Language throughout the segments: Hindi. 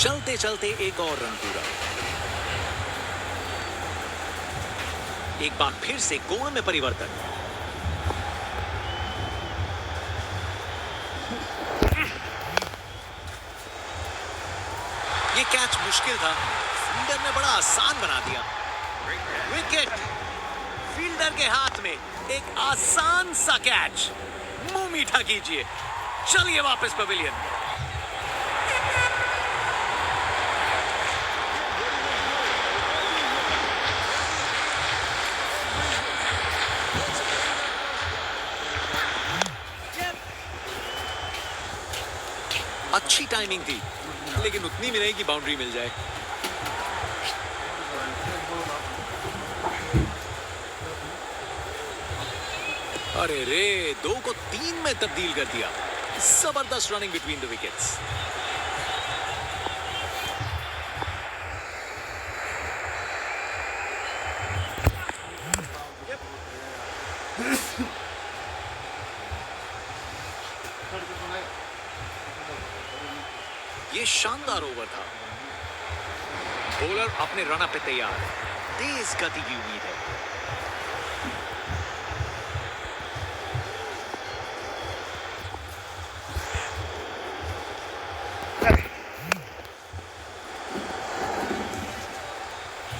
चलते चलते एक और रन पूरा। एक बार फिर से कोण में परिवर्तन। ये कैच मुश्किल था, फील्डर ने बड़ा आसान बना दिया। विकेट। फील्डर के हाथ में एक आसान सा कैच। मुंह मीठा कीजिए। चलिए वापस पवेलियन। अच्छी टाइमिंग थी, लेकिन उतनी भी नहीं कि बाउंड्री मिल जाए। अरे रे, 2 को 3 में तब्दील कर दिया। जबरदस्त रनिंग बिटवीन द विकेट्स। ये शानदार ओवर था। बॉलर अपने रन पे तैयार है। तेज गति की उम्मीद है।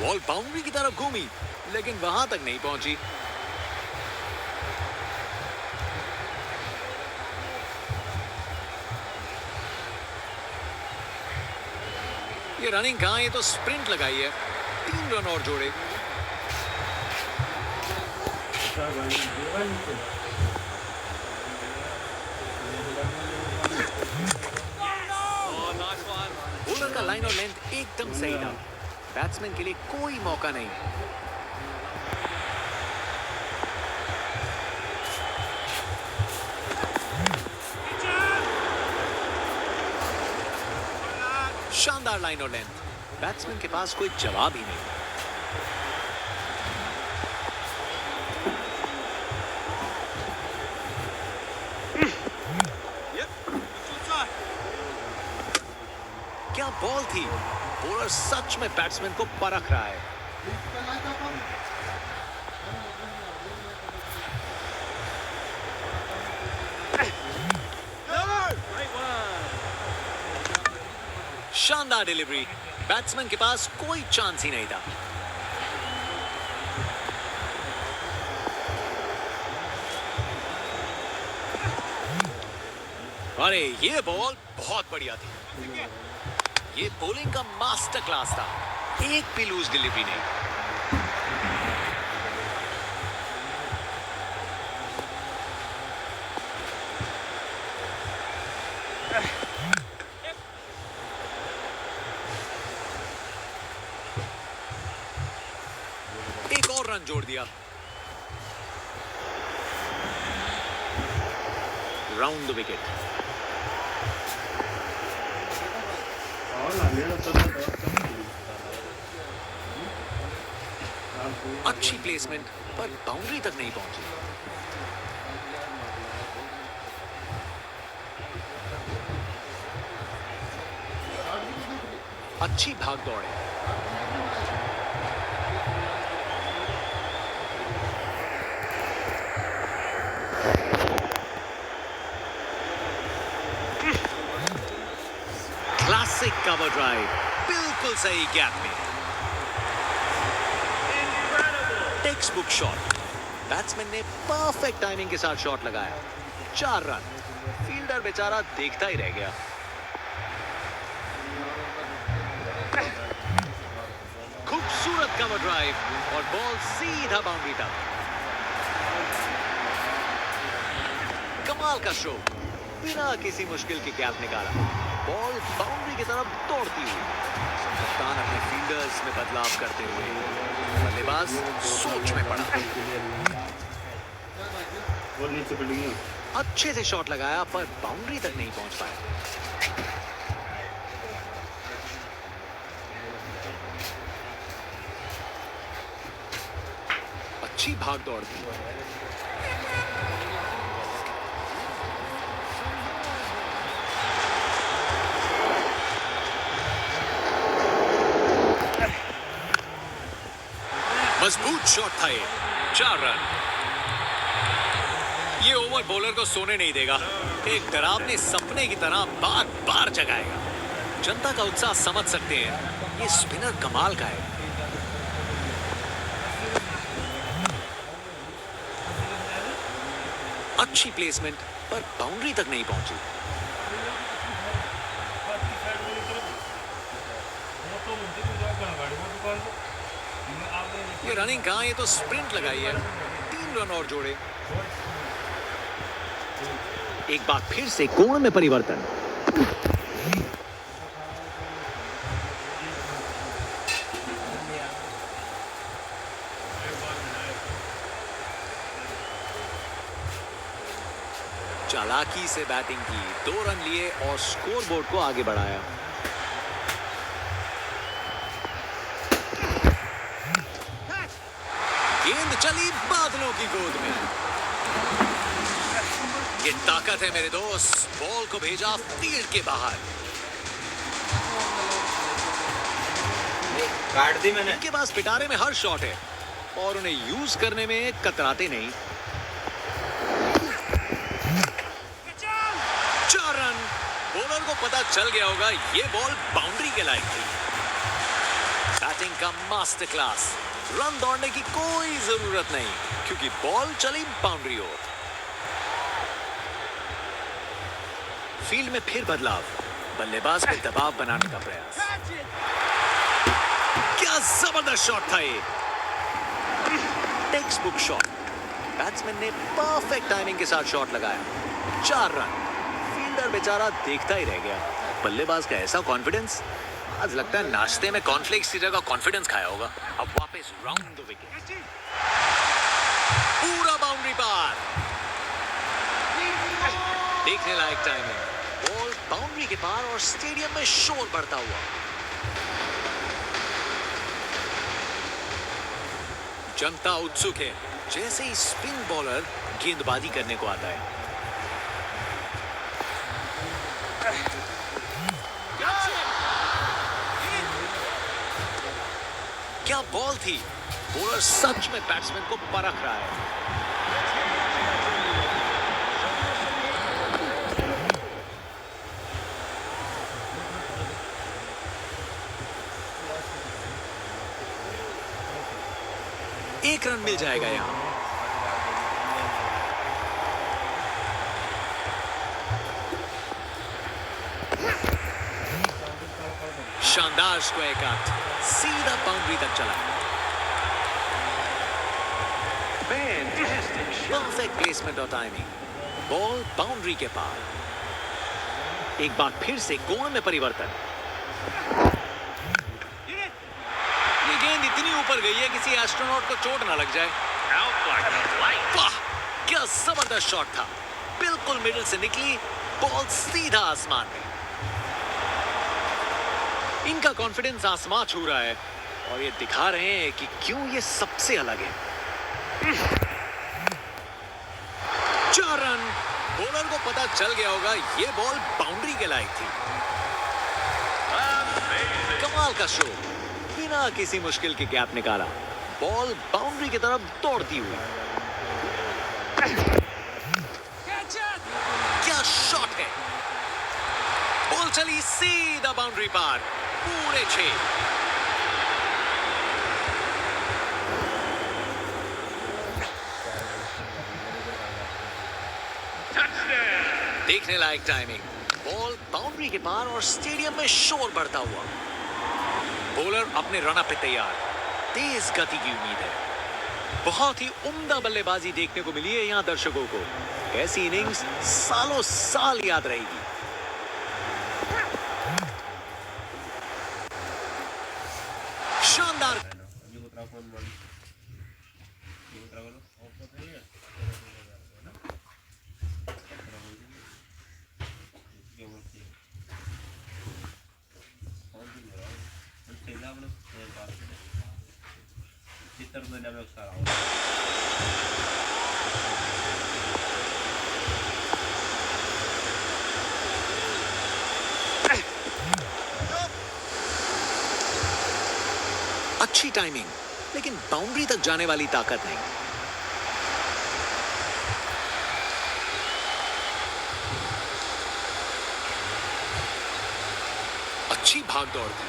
बॉल बाउंड्री की तरफ घूमी, लेकिन वहां तक नहीं पहुंची। ये रनिंग कहां, ये तो स्प्रिंट लगाई है। 3 रन और जोड़े। बॉलर का लाइन और लेंथ एकदम सही था। बैट्समैन के लिए कोई मौका नहीं। शानदार लाइन और लेंथ। बैट्समैन के पास कोई जवाब ही नहीं। क्या बॉल थी। बॉलर सच में बैट्समैन को परख रहा है। शानदार डिलीवरी। बैट्समैन के पास कोई चांस ही नहीं था। अरे ये बॉल बहुत बढ़िया थी। ये बॉलिंग का मास्टर क्लास था। एक भी लूज डिलीवरी नहीं। एक और रन जोड़ दिया। Round the wicket. अच्छी प्लेसमेंट, पर बाउंड्री तक नहीं पहुंची। अच्छी भाग दौड़ है। क्लासिक कवर ड्राइव, बिल्कुल सही गैप में। Text book shot. बैट्समैन ने परफेक्ट टाइमिंग के साथ शॉट लगाया। 4 रन। फील्डर बेचारा देखता ही रह गया। खूबसूरत कवर ड्राइव और बॉल सीधा बाउंड्री तक। कमाल का शो। बिना किसी मुश्किल के गैप निकाला। बॉल बाउंड्री की तरफ दौड़ती हुई। कप्तान अपने फील्डर्स में बदलाव करते हुए बल्लेबाज सोच में पड़ा। अच्छे से शॉट लगाया, पर बाउंड्री तक नहीं पहुंच पाया। अच्छी भाग दौड़ थी। शॉट था ये, 4 रन। ये ओवर बॉलर को सोने नहीं देगा, एक डरावने सपने की तरह बार बार जगाएगा। जनता का उत्साह समझ सकते हैं, ये स्पिनर कमाल का है। अच्छी प्लेसमेंट, पर बाउंड्री तक नहीं पहुंची। ये रनिंग कहां, ये तो स्प्रिंट लगाई है। 3 रन और जोड़े। एक बार फिर से कोण में परिवर्तन। चालाकी से बैटिंग की, 2 रन लिए और स्कोरबोर्ड को आगे बढ़ाया। गेंद चली बादलों की गोद में। ये ताकत है मेरे दोस्त, बॉल को भेजा फील्ड के बाहर। काट दी मैंने। इनके पास पिटारे में हर शॉट है और उन्हें यूज करने में कतराते नहीं। 4 रन। बॉलर को पता चल गया होगा ये बॉल बाउंड्री के लायक थी। बैटिंग का मास्टर क्लास। रन दौड़ने की कोई जरूरत नहीं, क्योंकि बॉल चली बाउंड्री ओर। फील्ड में फिर बदलाव, बल्लेबाज पे दबाव बनाने का प्रयास। क्या जबरदस्त शॉट था ये, टेक्स्ट बुक शॉट। बैट्समैन ने परफेक्ट टाइमिंग के साथ शॉट लगाया। 4 रन। फील्डर बेचारा देखता ही रह गया। बल्लेबाज का ऐसा कॉन्फिडेंस, आज लगता है नाश्ते में कॉर्नफ्लेक्स की जगह कॉन्फिडेंस खाया होगा। अब वापस राउंड द विकेट, पूरा बाउंड्री पार। देखने लायक टाइमिंग, बॉल बाउंड्री के पार और स्टेडियम में शोर बढ़ता हुआ। जनता उत्सुक है, जैसे ही स्पिन बॉलर गेंदबाजी करने को आता है। क्या बॉल थी, बॉलर सच में बैट्समैन को परख रहा है। एक रन मिल जाएगा यहां। शानदार स्क्वायर कट, सीधा बाउंड्री तक चला। परफेक्ट प्लेसमेंट और टाइमिंग, बॉल बाउंड्री के पार। एक बार फिर से कोण में परिवर्तन। ये गेंद इतनी ऊपर गई है किसी एस्ट्रोनॉट को चोट ना लग जाए। वाह, क्या जबरदस्त शॉट था, बिल्कुल मिडिल से निकली, बॉल सीधा आसमान में। इनका कॉन्फिडेंस आसमां छू रहा है और ये दिखा रहे हैं कि क्यों ये सबसे अलग है। 4 रन। बॉलर को पता चल गया होगा ये बॉल बाउंड्री के लायक थी। कमाल का शो, बिना किसी मुश्किल के गैप निकाला, बॉल बाउंड्री की तरफ दौड़ती हुई। क्या शॉट है, बॉल चली सीधा बाउंड्री पार, पूरे 6। देखने लायक टाइमिंग, बॉल बाउंड्री के पार और स्टेडियम में शोर बढ़ता हुआ। बॉलर अपने रन पे तैयार, तेज गति की उम्मीद है। बहुत ही उम्दा बल्लेबाजी देखने को मिली है यहां दर्शकों को। ऐसी इनिंग्स सालों साल याद रहेगी। शानदार। अच्छी टाइमिंग, लेकिन बाउंड्री तक जाने वाली ताकत नहीं। अच्छी भाग दौड़ की।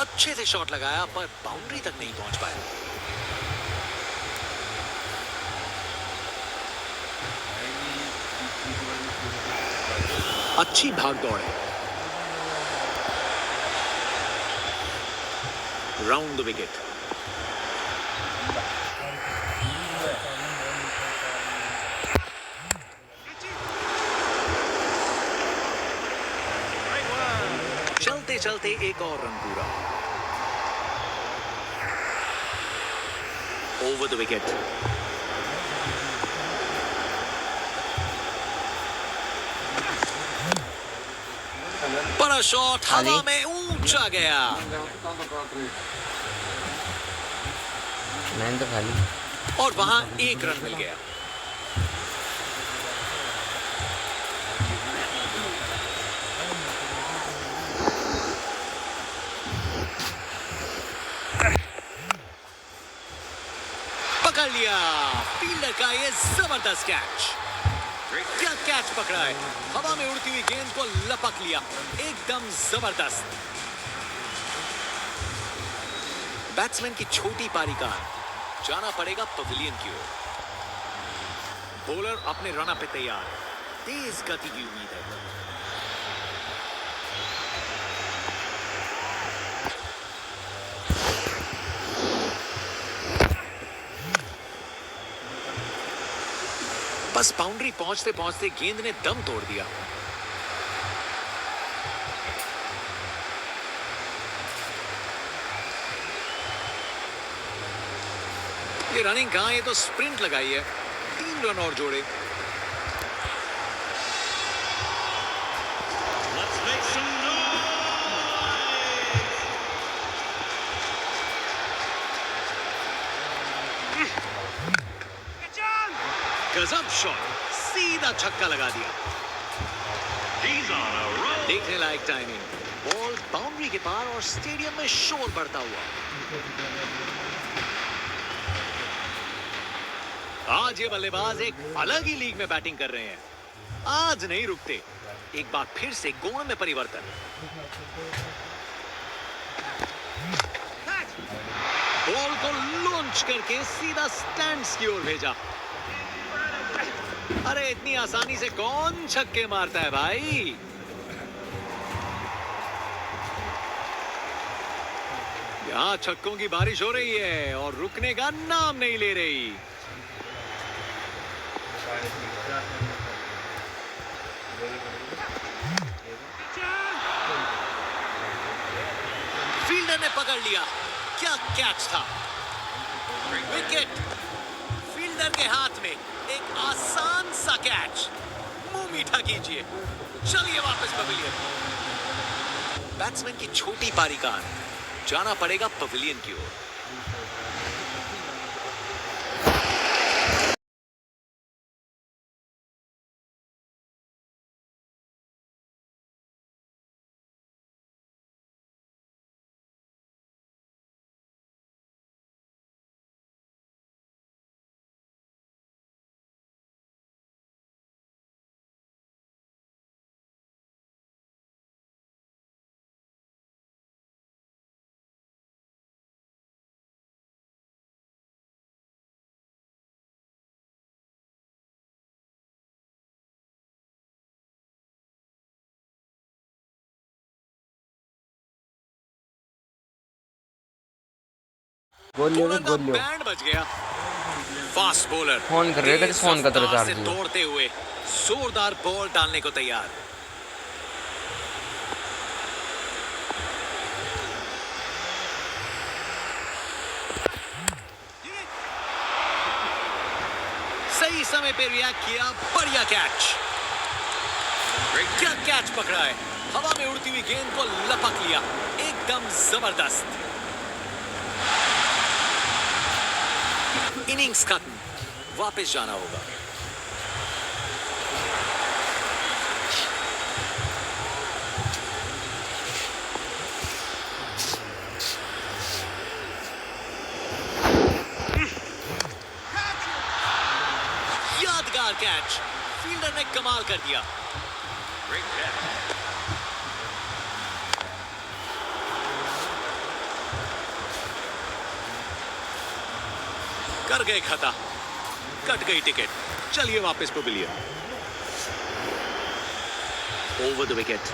अच्छे से शॉट लगाया पर बाउंड्री तक नहीं पहुंच पाया। अच्छी भाग दौड़ है। Round the wicket. चलते चलते एक और रन पूरा। Over the wicket. बड़ा शॉट हवा में ऊंचा गया। मैंने तो खाली और वहां एक रन मिल गया। पकड़ लिया फील्डर का ये जबरदस्त कैच। क्या कैच पकड़ा है। हवा में उड़ती हुई गेंद को लपक लिया। एकदम जबरदस्त। बैट्समैन की छोटी पारी का जाना पड़ेगा पवेलियन की ओर। बॉलर अपने रन पे तैयार। तेज गति की उम्मीद है। बस बाउंड्री पहुंचते पहुंचते गेंद ने दम तोड़ दिया। ये रनिंग कहां, ये तो स्प्रिंट लगाई है। 3 रन और जोड़े। गजब शॉट, सीधा छक्का लगा दिया। देखने लायक टाइमिंग। बॉल बाउंड्री के पार और स्टेडियम में शोर बढ़ता हुआ। आज ये बल्लेबाज एक अलग ही लीग में बैटिंग कर रहे हैं। आज नहीं रुकते। एक बार फिर से कोण में परिवर्तन। बॉल को लॉन्च करके सीधा स्टैंड्स की ओर भेजा। अरे इतनी आसानी से कौन छक्के मारता है भाई। यहां छक्कों की बारिश हो रही है और रुकने का नाम नहीं ले रही। फील्डर ने पकड़ लिया। क्या कैच था। विकेट। फील्डर के हाथ में एक आसान सा कैच। मुंह मीठा कीजिए। चलिए वापस पवेलियन। बैट्समैन की छोटी पारी का जाना पड़ेगा पवेलियन की ओर। बॉलर का बैंड बज गया। फास्ट बॉलर फोन कर रहे थे, फोन का तो रफ्तार से चार्ज दौड़ते हुए जोरदार बॉल डालने को तैयार। सही समय पे रिएक्ट किया। बढ़िया कैच। क्या कैच पकड़ा है। हवा में उड़ती हुई गेंद को लपक लिया। एकदम जबरदस्त। इनिंग्स खत्म, वापस जाना होगा। यादगार कैच, फील्डर ने कमाल कर दिया। कर गए खता, कट गई टिकट। चलिए वापस पवेलियन। Over the wicket.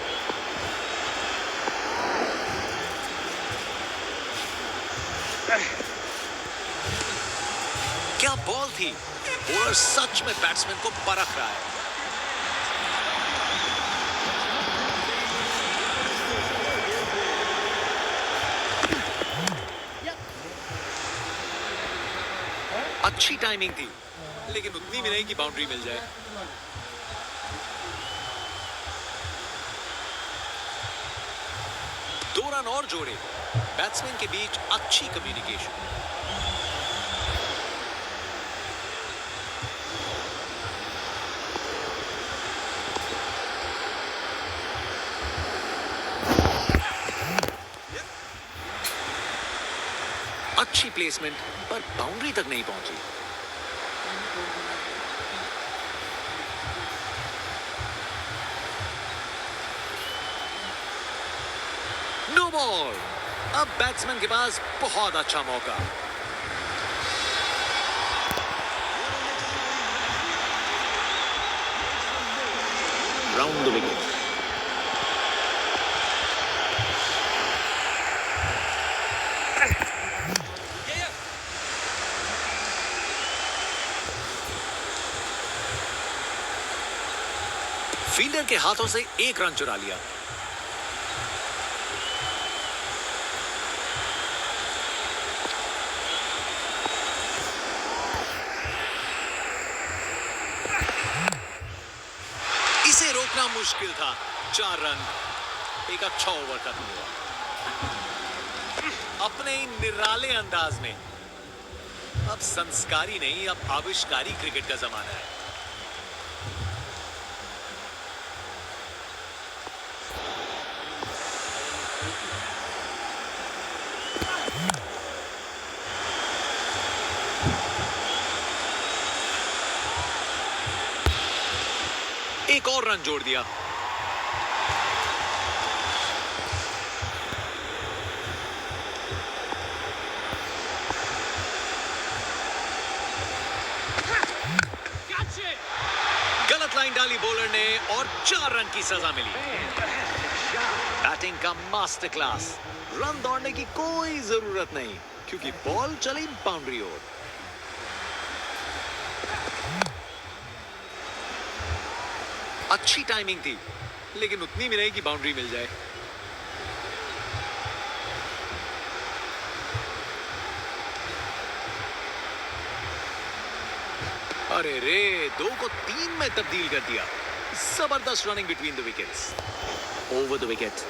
क्या बॉल थी। बॉलर सच में बैट्समैन को परख रहा है। अच्छी टाइमिंग थी, लेकिन उतनी भी नहीं कि बाउंड्री मिल जाए। दो रन और जोड़े। बैट्समैन के बीच अच्छी कम्युनिकेशन। अच्छी प्लेसमेंट, पर बाउंड्री तक नहीं पहुंची। No ball. अब बैट्समैन के पास बहुत अच्छा मौका। Round the wicket. फील्डर के हाथों से एक रन चुरा लिया। इसे रोकना मुश्किल था। 4 रन, एक अच्छा ओवर खत्म हुआ। अपने ही निराले अंदाज में। अब संस्कारी नहीं, अब आविष्कारी क्रिकेट का जमाना है। एक और रन जोड़ दिया। गलत लाइन डाली बॉलर ने और 4 रन की सजा मिली। बैटिंग का मास्टर क्लास। रन दौड़ने की कोई जरूरत नहीं, क्योंकि बॉल चली बाउंड्री ओर। अच्छी टाइमिंग थी, लेकिन उतनी भी नहीं कि बाउंड्री मिल जाए। अरे रे, 2 को 3 में तब्दील कर दिया। जबरदस्त running between the wickets. Over the wicket.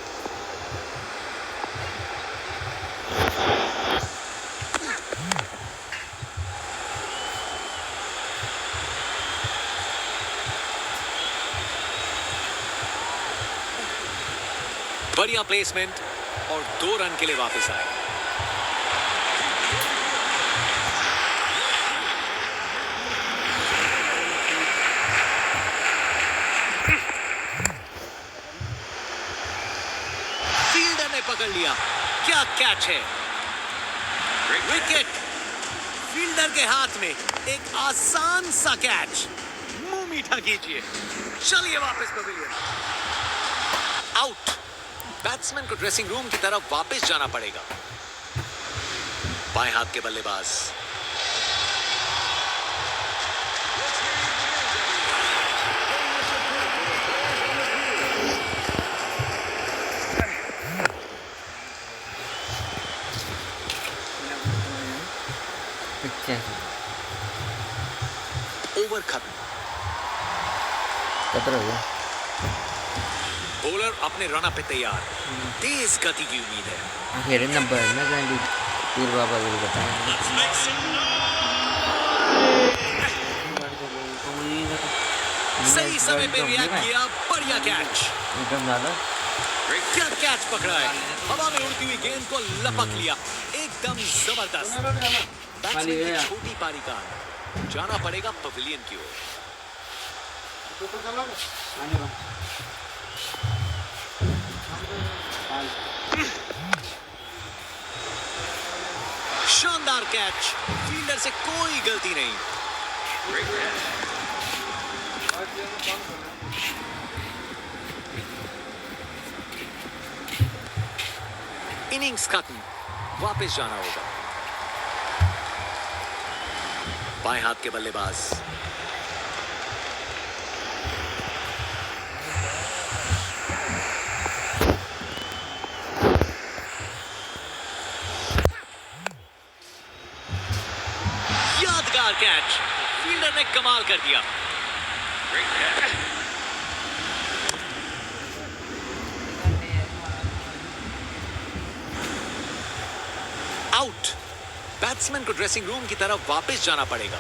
बढ़िया प्लेसमेंट और 2 रन के लिए वापस आए। फील्डर ने पकड़ लिया। क्या कैच है। विकेट। फील्डर के हाथ में एक आसान सा कैच। मुंह मीठा कीजिए। चलिए वापस पवेलियन। आउट। बैट्समैन को ड्रेसिंग रूम की तरफ वापस जाना पड़ेगा। बाएं हाथ के बल्लेबाज। ओवर खत्म। बॉलर अपने रन पे तैयार। तेज गति की उम्मीद है। akhirnya nambah kan di Purwaba dulu katanya. सही समय पे रिएक्ट किया, बढ़िया कैच। एकदम ज्यादा क्या कैच पकड़ा है, हवा में उड़ती हुई गेंद को लपक लिया, एकदम जबरदस्त। बैट्समैन की छोटी पारी का जाना पड़ेगा पवेलियन की ओर। शानदार कैच, फील्डर से कोई गलती नहीं। इनिंग्स खत्म, वापस जाना होगा। बाएं हाथ के बल्लेबाज यादगार कैच, फील्डर ने कमाल कर दिया। आउट, बैट्समैन को ड्रेसिंग रूम की तरफ वापस जाना पड़ेगा।